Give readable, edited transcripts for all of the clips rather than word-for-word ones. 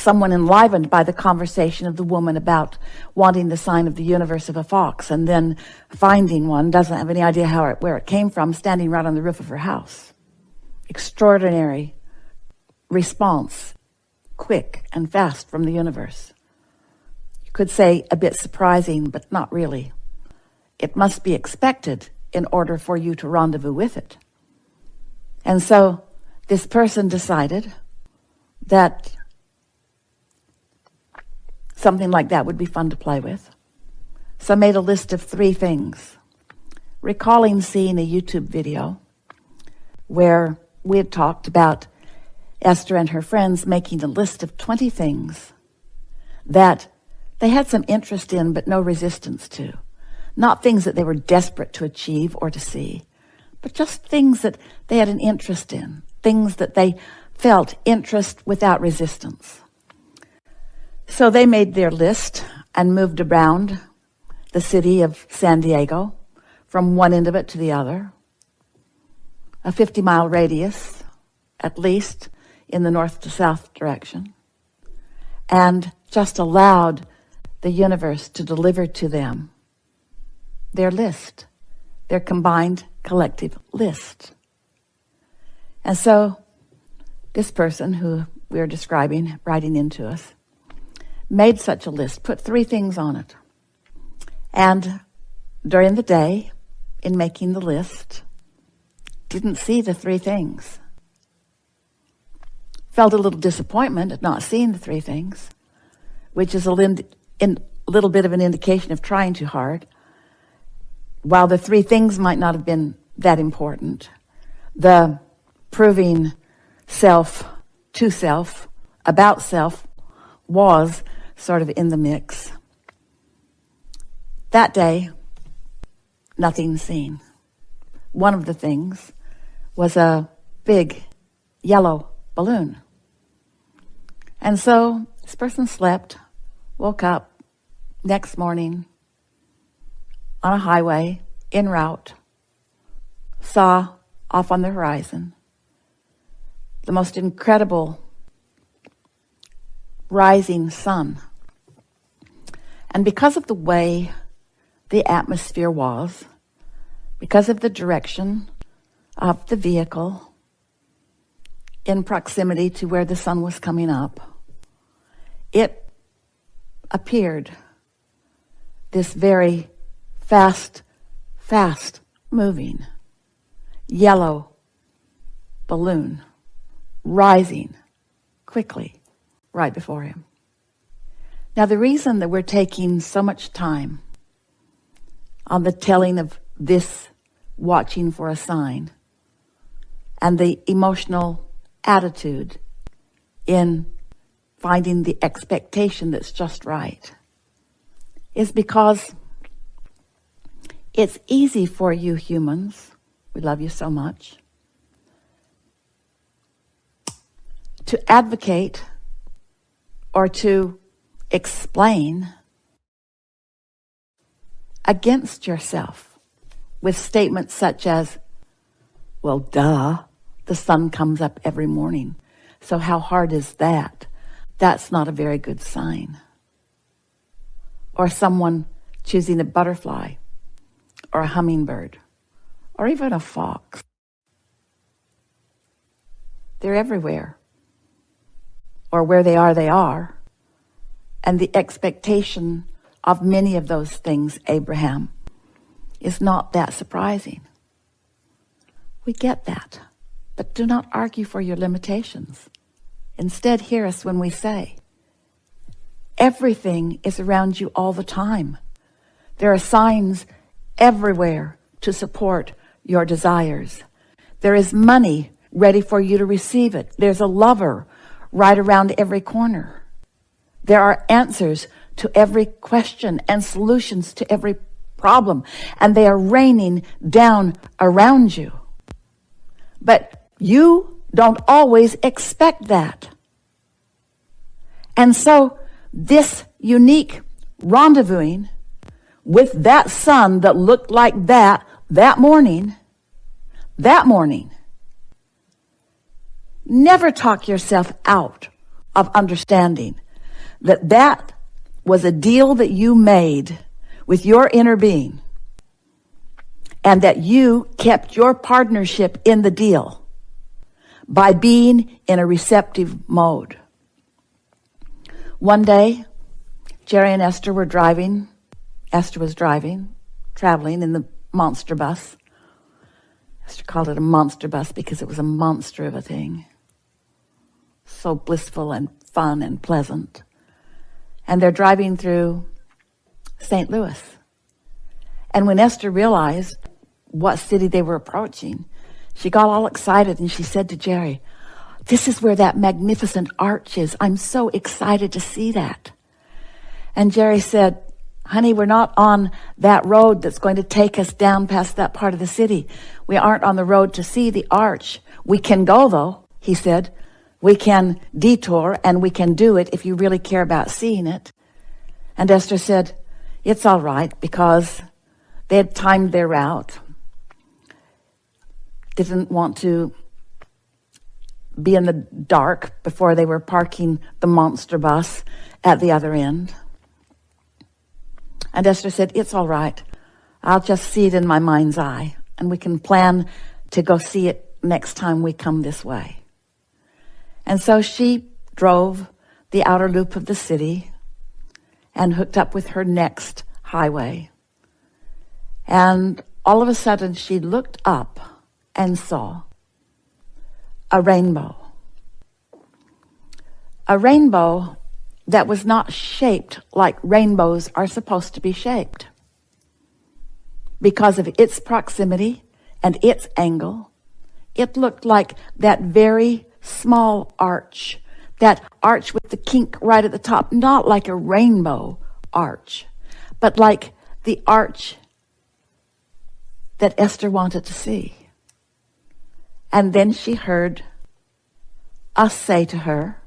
someone enlivened by the conversation of the woman about wanting the sign of the universe of a fox and then finding one, doesn't have any idea where it came from, standing right on the roof of her house. Extraordinary response, quick and fast from the universe. You could say a bit surprising, but not really. It must be expected in order for you to rendezvous with it. And so this person decided that something like that would be fun to play with. So I made a list of 3 things, recalling seeing a YouTube video where we had talked about Esther and her friends making a list of 20 things that they had some interest in but no resistance to. Not things that they were desperate to achieve or to see, but just things that they had an interest in, things that they felt interest without resistance. So they made their list and moved around the city of San Diego, from one end of it to the other, a 50-mile radius, at least, in the north to south direction, and just allowed the universe to deliver to them their list, their combined collective list. And so this person who we're describing, writing into us, made such a list, put 3 things on it. And during the day, in making the list, didn't see the 3 things. Felt a little disappointment at not seeing the 3 things, which is a little bit of an indication of trying too hard. While the 3 things might not have been that important, the proving self to self, about self, was sort of in the mix. That day, nothing seen. One of the things was a big yellow balloon. And so this person slept, woke up next morning on a highway, en route, saw off on the horizon the most incredible rising sun. And because of the way the atmosphere was, because of the direction of the vehicle in proximity to where the sun was coming up, it appeared this very fast moving yellow balloon rising quickly right before him. Now, the reason that we're taking so much time on the telling of this watching for a sign and the emotional attitude in finding the expectation that's just right is because it's easy for you humans, we love you so much, to advocate or to explain against yourself with statements such as, well, duh, the sun comes up every morning, so how hard is that? That's not a very good sign. Or someone choosing a butterfly or a hummingbird or even a fox. They're everywhere. Or where they are. And the expectation of many of those things, Abraham, is not that surprising. We get that. But do not argue for your limitations. Instead, hear us when we say, everything is around you all the time. There are signs everywhere to support your desires. There is money ready for you to receive it. There's a lover right around every corner. There are answers to every question and solutions to every problem, and they are raining down around you. But you don't always expect that. And so this unique rendezvousing with that sun that looked like that morning, never talk yourself out of understanding that that was a deal that you made with your inner being, and that you kept your partnership in the deal by being in a receptive mode. One day, Jerry and Esther were driving. Esther was driving, traveling in the monster bus. Esther called it a monster bus because it was a monster of a thing. So blissful and fun and pleasant. And they're driving through St. Louis. And when Esther realized what city they were approaching, she got all excited and she said to Jerry, "This is where that magnificent arch is. I'm so excited to see that." And Jerry said, "Honey, we're not on that road that's going to take us down past that part of the city. We aren't on the road to see the arch. We can go, though," he said. "We can detour, and we can do it if you really care about seeing it." And Esther said, "It's all right," because they had timed their route. Didn't want to be in the dark before they were parking the monster bus at the other end. And Esther said, "It's all right. I'll just see it in my mind's eye, and we can plan to go see it next time we come this way." And so she drove the outer loop of the city and hooked up with her next highway. And all of a sudden, she looked up and saw a rainbow. A rainbow that was not shaped like rainbows are supposed to be shaped. Because of its proximity and its angle, it looked like that very small arch, that arch with the kink right at the top, not like a rainbow arch, but like the arch that Esther wanted to see. And then she heard us say to her,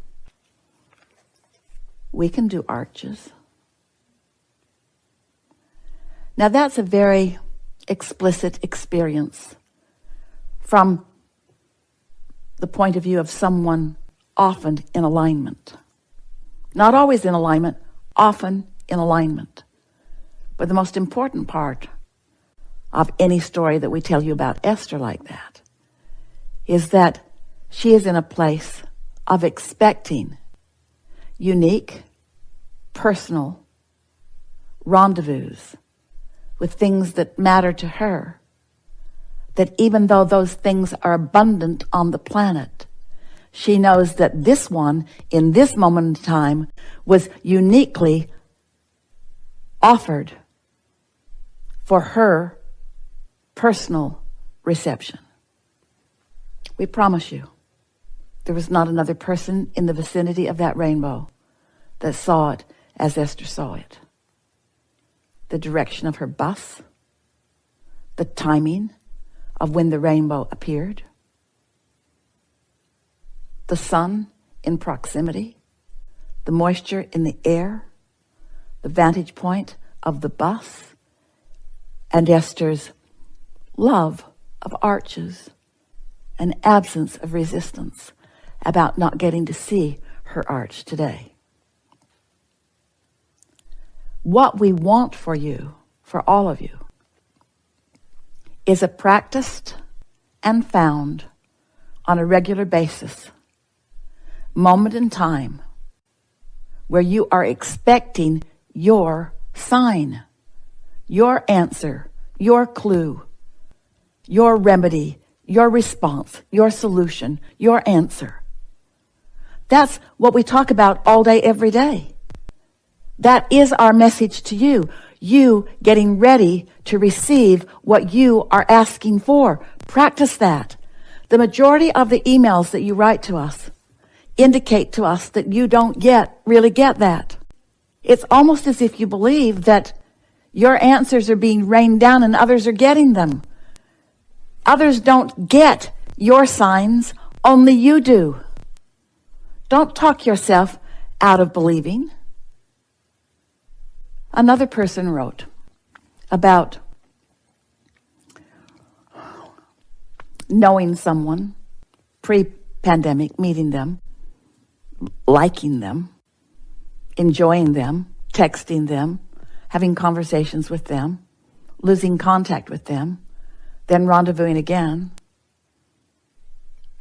"We can do arches." Now that's a very explicit experience from the point of view of someone often in alignment. Not always in alignment, often in alignment. But the most important part of any story that we tell you about Esther like that is that she is in a place of expecting unique, personal rendezvous with things that matter to her, that even though those things are abundant on the planet, she knows that this one, in this moment in time, was uniquely offered for her personal reception. We promise you, there was not another person in the vicinity of that rainbow that saw it as Esther saw it. The direction of her bus, the timing of when the rainbow appeared, the sun in proximity, the moisture in the air, the vantage point of the bus, and Esther's love of arches, an absence of resistance about not getting to see her arch today. What we want for you, for all of you, is a practiced and found on a regular basis moment in time where you are expecting your sign, your answer, your clue, your remedy, your response, your solution, your answer. That's what we talk about all day, every day. That is our message to you. You getting ready to receive what you are asking for. Practice that. The majority of the emails that you write to us indicate to us that you don't really get that. It's almost as if you believe that your answers are being rained down and others are getting them. Others don't get your signs, only you do. Don't talk yourself out of believing. Another person wrote about knowing someone pre-pandemic, meeting them, liking them, enjoying them, texting them, having conversations with them, losing contact with them, then rendezvousing again,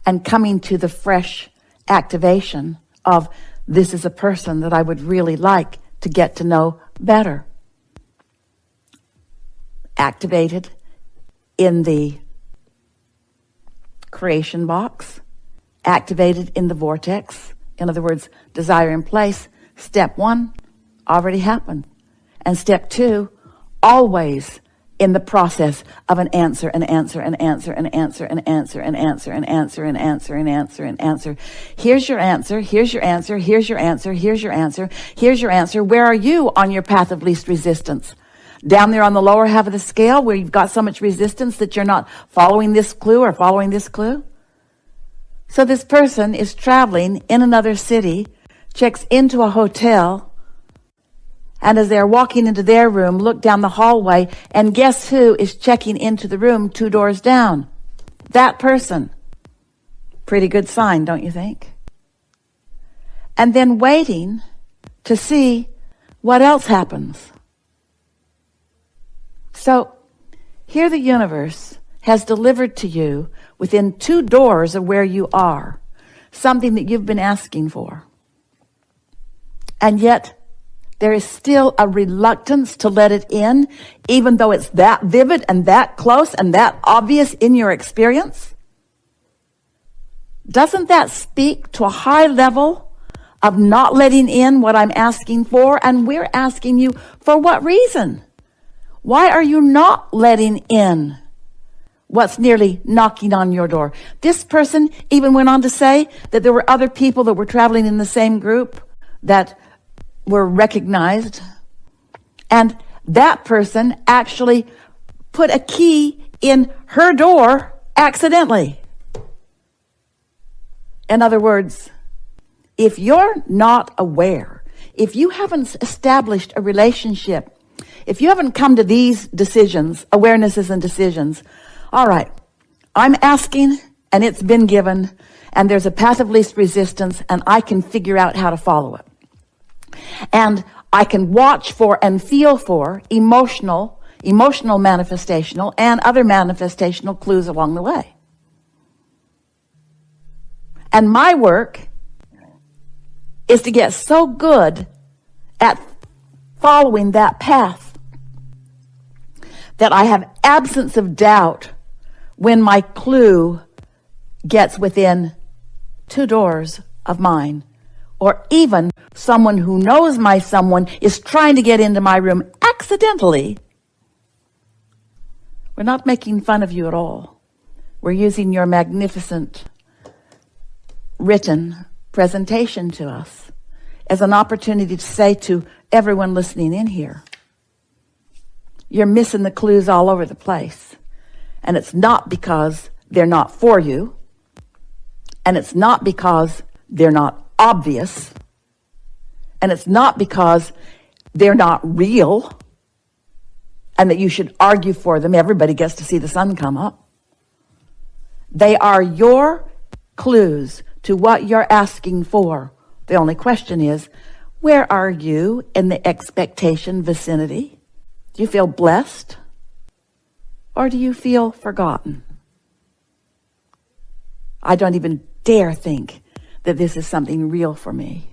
and coming to the fresh activation of, this is a person that I would really like to get to know better. Activated in the creation box, activated in the vortex. In other words, desire in place. Step 1 already happened. And step 2, always in the process of an answer, an answer, an answer, an answer, an answer, an answer, an answer, an answer, an answer, an answer. Here's your answer, here's your answer, here's your answer, here's your answer, here's your answer. Where are you on your path of least resistance? Down there on the lower half of the scale where you've got so much resistance that you're not following this clue or following this clue? So this person is traveling in another city, checks into a hotel, and as they're walking into their room, look down the hallway, and guess who is checking into the room 2 doors down? That person. Pretty good sign, don't you think? And then waiting to see what else happens. So here the universe has delivered to you within 2 doors of where you are something that you've been asking for. And yet there is still a reluctance to let it in, even though it's that vivid and that close and that obvious in your experience. Doesn't that speak to a high level of not letting in what I'm asking for? And we're asking you, for what reason? Why are you not letting in what's nearly knocking on your door? This person even went on to say that there were other people that were traveling in the same group that were recognized, and that person actually put a key in her door accidentally. In other words, if you're not aware, if you haven't established a relationship, if you haven't come to these decisions, awarenesses and decisions, all right, I'm asking and it's been given, and there's a path of least resistance, and I can figure out how to follow it. And I can watch for and feel for emotional manifestational and other manifestational clues along the way. And my work is to get so good at following that path that I have absence of doubt when my clue gets within 2 doors of mine. Or even someone who knows my someone is trying to get into my room accidentally. We're not making fun of you at all. We're using your magnificent written presentation to us as an opportunity to say to everyone listening in here, you're missing the clues all over the place. And it's not because they're not for you. And it's not because they're not obvious, and it's not because they're not real and that you should argue for them. Everybody gets to see the sun come up. They are your clues to what you're asking for. The only question is, where are you in the expectation vicinity? Do you feel blessed, or do you feel forgotten? I don't even dare think that this is something real for me.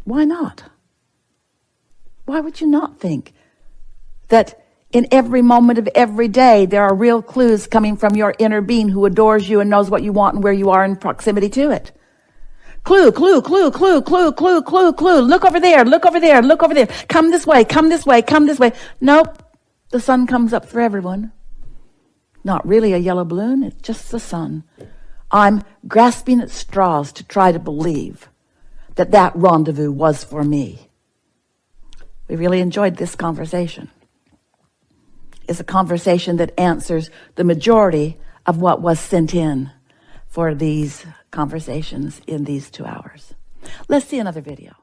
Why not? Why would you not think that in every moment of every day there are real clues coming from your inner being who adores you and knows what you want and where you are in proximity to it? Clue, clue, clue, clue, clue, clue, clue, clue. Look over there, look over there, look over there. Come this way, come this way, come this way. Nope. The sun comes up for everyone. Not really a yellow balloon, it's just the sun. I'm grasping at straws to try to believe that that rendezvous was for me. We really enjoyed this conversation. It's a conversation that answers the majority of what was sent in for these conversations in these 2 hours. Let's see another video.